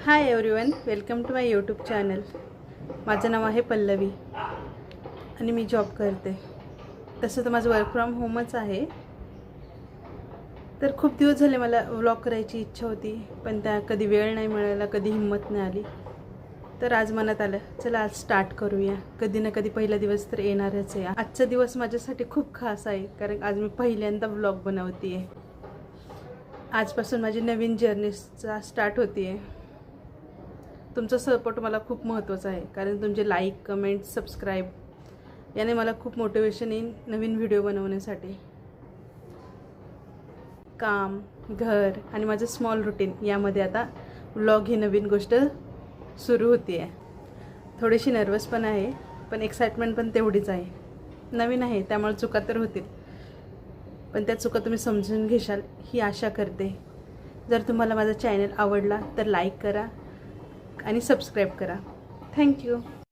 High everyone, welcome to my YouTube channel. माझं नाव आहे पल्लवी आणि मी जॉब करते. तसं तर माझं वर्क फ्रॉम होमच आहे. तर खूप दिवस झाले मला व्लॉग करायची इच्छा होती, पण त्या कधी वेळ नाही मिळाला, कधी हिंमत नाही आली. तर आज मनात आलं, चला आज स्टार्ट करूया. कधी ना कधी पहिला दिवस तर येणारच आहे. आजचा दिवस माझ्यासाठी खूप खास आहे, कारण आज मी पहिल्यांदा व्लॉग बनवते आहे. आजपासून माझी नवीन जर्नीचा स्टार्ट होती आहे. तुमचा सपोर्ट मला खूप महत्त्वाचा आहे, कारण तुमचे लाईक, कमेंट, सबस्क्राईब याने मला खूप मोटिवेशन येईल नवीन व्हिडिओ बनवण्यासाठी. काम, घर आणि माझं स्मॉल रुटीन यामध्ये आता व्लॉग ही नवीन गोष्ट सुरू होती आहे. थोडीशी नर्वस पण आहे, पण एक्साइटमेंट पण तेवढीच आहे. नवीन आहे त्यामुळे चुका तर होतील, पण त्या चुका तुम्ही समजून घेशाल ही आशा करते. जर तुम्हाला माझा चॅनल आवडला तर लाईक करा आणि सबस्क्राईब करा. थँक्यू.